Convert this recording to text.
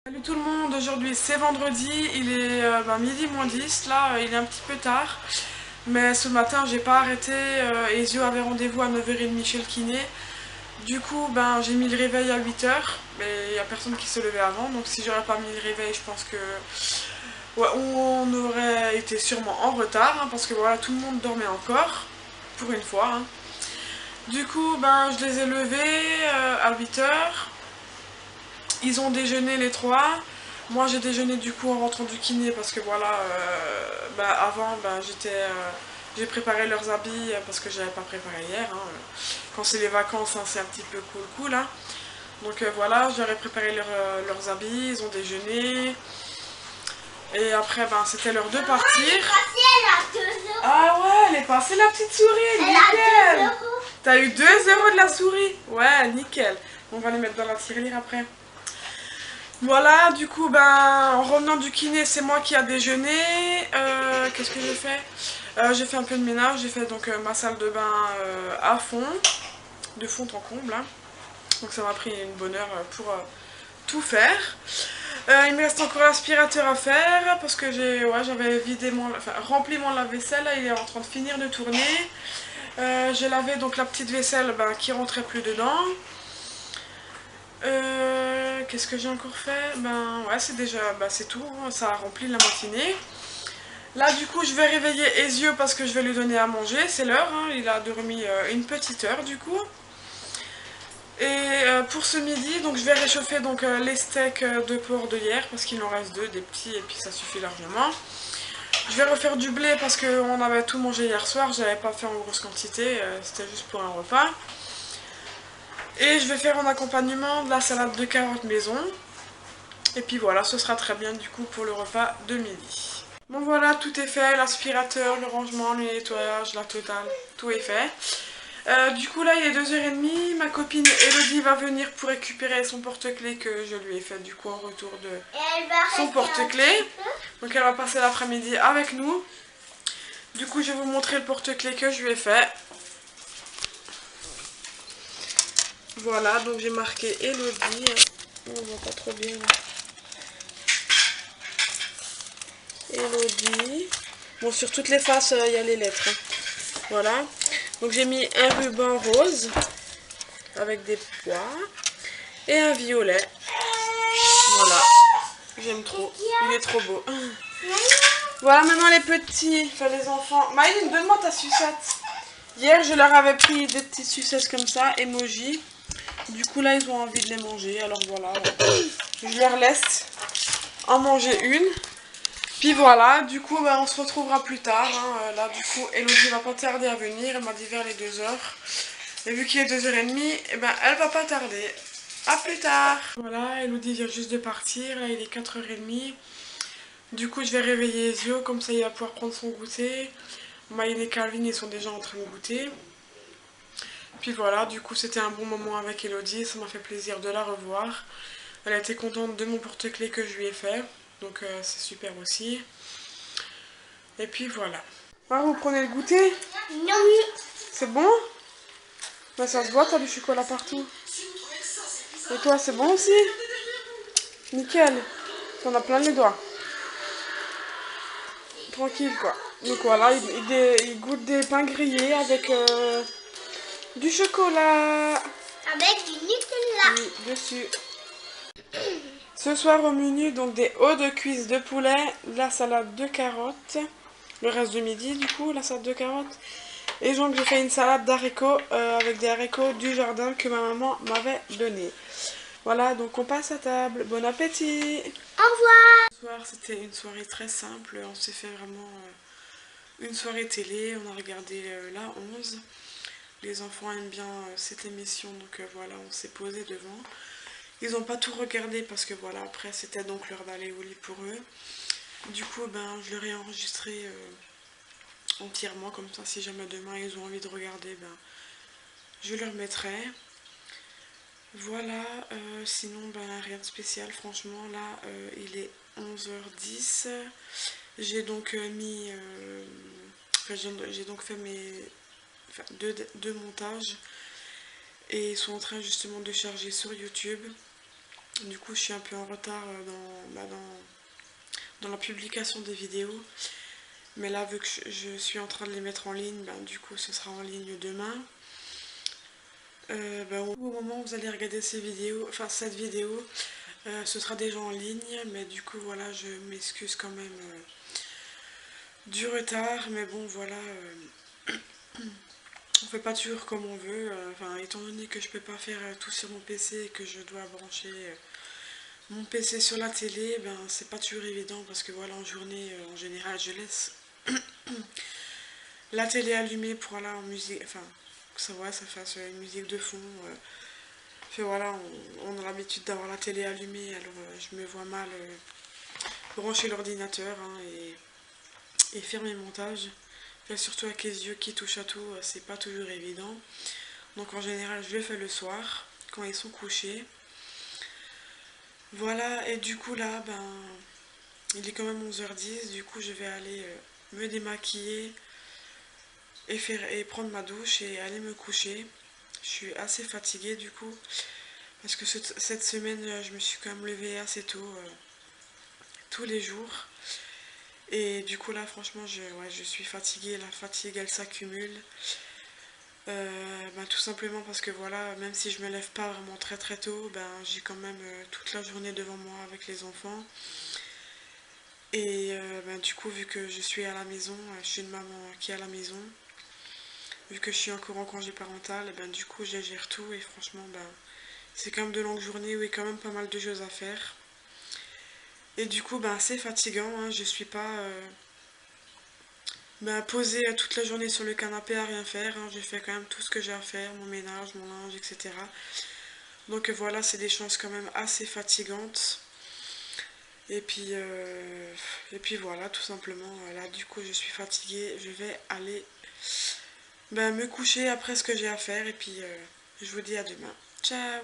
Salut tout le monde, aujourd'hui c'est vendredi, il est midi moins 10, là il est un petit peu tard, mais ce matin j'ai pas arrêté, Ezio avait rendez-vous à 9h30 chez le kiné, du coup j'ai mis le réveil à 8h, mais il y a personne qui se levait avant, donc si j'aurais pas mis le réveil je pense que ouais, on aurait été sûrement en retard, hein, parce que voilà tout le monde dormait encore, pour une fois. Hein. Du coup je les ai levés à 8h. Ils ont déjeuné les trois. Moi j'ai déjeuné du coup en rentrant du kiné parce que voilà, avant j'ai préparé leurs habits parce que j'avais pas préparé hier. Hein. Quand c'est les vacances, hein, c'est un petit peu cool hein. Donc voilà, je leur ai préparé leurs habits, ils ont déjeuné. Et après c'était l'heure de partir. Ah ouais, elle est passée la petite souris, nickel. T'as eu 2 € de la souris. Ouais, nickel. On va les mettre dans la tirelire après. Voilà, du coup, en revenant du kiné, c'est moi qui a déjeuné. Qu'est-ce que j'ai fait? J'ai fait un peu de ménage, j'ai fait donc ma salle de bain à fond, de fond en comble. Hein. Donc ça m'a pris une bonne heure pour tout faire. Il me reste encore l'aspirateur à faire parce que j'avais rempli mon lave-vaisselle, là il est en train de finir de tourner. J'ai lavé donc la petite vaisselle qui rentrait plus dedans. Qu'est-ce que j'ai encore fait? Ouais, c'est déjà, c'est tout, hein, ça a rempli la matinée. Là, du coup, je vais réveiller Ezio parce que je vais lui donner à manger, c'est l'heure, hein, il a dormi une petite heure du coup. Et pour ce midi, donc je vais réchauffer donc les steaks de porc de hier parce qu'il en reste deux, des petits, et puis ça suffit largement. Je vais refaire du blé parce qu'on avait tout mangé hier soir, j'avais pas fait en grosse quantité, c'était juste pour un repas. Et je vais faire en accompagnement de la salade de carottes maison. Et puis voilà, ce sera très bien du coup pour le repas de midi. Bon voilà, tout est fait, l'aspirateur, le rangement, le nettoyage, la totale, tout est fait. Du coup là il est 2h30, ma copine Elodie va venir pour récupérer son porte-clés que je lui ai fait du coup en retour de son porte-clés. Donc elle va passer l'après-midi avec nous. Du coup je vais vous montrer le porte-clés que je lui ai fait. Voilà, donc j'ai marqué Elodie, on voit pas trop bien. Elodie. Bon, sur toutes les faces, il y a les lettres. Hein. Voilà. Donc j'ai mis un ruban rose avec des pois et un violet. Voilà. J'aime trop. Il est trop beau. Voilà maintenant les petits, enfin les enfants. Maïline, donne-moi ta sucette. Hier, je leur avais pris des petites sucettes comme ça, emoji. Du coup, là, ils ont envie de les manger. Alors voilà. Je leur laisse en manger une. Puis voilà, du coup on se retrouvera plus tard. Hein. Là du coup Elodie va pas tarder à venir, elle m'a dit vers les 2h. Et vu qu'il est 2h30, elle va pas tarder. A plus tard. Voilà, Elodie vient juste de partir, là il est 4h30. Du coup je vais réveiller Ezio, comme ça il va pouvoir prendre son goûter. Maïne et Calvin ils sont déjà en train de goûter. Puis voilà, du coup c'était un bon moment avec Elodie, ça m'a fait plaisir de la revoir. Elle a été contente de mon porte-clés que je lui ai fait, donc c'est super aussi. Et puis voilà. Ah, vous prenez le goûter? Non. C'est bon? Bah, ça se voit, t'as du chocolat partout. Et toi, c'est bon aussi? Nickel. T'en as plein les doigts. Tranquille, quoi. Donc voilà, il goûte des pains grillés avec du chocolat. Avec du Nutella. Oui, dessus. Ce soir au menu, donc des hauts de cuisse de poulet, la salade de carottes. Le reste de midi, du coup, la salade de carottes. Et donc j'ai fait une salade d'haricots avec des haricots du jardin que ma maman m'avait donné. Voilà, donc on passe à table. Bon appétit! Au revoir. Ce soir, c'était une soirée très simple. On s'est fait vraiment une soirée télé. On a regardé la 11. Les enfants aiment bien cette émission, donc voilà, on s'est posé devant. Ils n'ont pas tout regardé parce que voilà, après c'était donc l'heure d'aller au lit pour eux. Du coup, je leur ai enregistré entièrement, comme ça si jamais demain ils ont envie de regarder, je leur mettrai. Voilà, sinon rien de spécial, franchement là il est 11h10. J'ai donc j'ai donc fait mes deux montages et ils sont en train justement de charger sur YouTube. Du coup, je suis un peu en retard dans la publication des vidéos. Mais là, vu que je suis en train de les mettre en ligne, du coup, ce sera en ligne demain. Au moment où vous allez regarder cette vidéo, ce sera déjà en ligne. Mais du coup, voilà, je m'excuse quand même du retard. Mais bon, voilà, on fait pas toujours comme on veut. Étant donné que je peux pas faire tout sur mon PC et que je dois brancher mon PC sur la télé, c'est pas toujours évident parce que voilà, en journée, en général, je laisse la télé allumée pour aller en musique, que ça fasse une musique de fond. Voilà, on a l'habitude d'avoir la télé allumée, alors je me vois mal brancher l'ordinateur et faire mes montages. Surtout avec les yeux qui touchent à tout, c'est pas toujours évident. Donc en général, je le fais le soir, quand ils sont couchés. Voilà, et du coup là, il est quand même 11h10, du coup je vais aller me démaquiller et prendre ma douche et aller me coucher. Je suis assez fatiguée du coup, parce que cette semaine, je me suis quand même levée assez tôt, tous les jours. Et du coup là, franchement, je suis fatiguée, la fatigue elle s'accumule. Tout simplement parce que voilà, même si je me lève pas vraiment très très tôt, j'ai quand même toute la journée devant moi avec les enfants. Et du coup, vu que je suis à la maison, je suis une maman qui est à la maison, vu que je suis encore en congé parental, du coup, je gère tout et franchement, c'est quand même de longues journées où il y a quand même pas mal de choses à faire. Et du coup, c'est fatigant, hein, je suis pas posée toute la journée sur le canapé à rien faire, hein, j'ai fait quand même tout ce que j'ai à faire, mon ménage, mon linge, etc. Donc voilà, c'est des choses quand même assez fatigantes. Et puis voilà, tout simplement, là du coup je suis fatiguée, je vais aller me coucher après ce que j'ai à faire et puis je vous dis à demain. Ciao!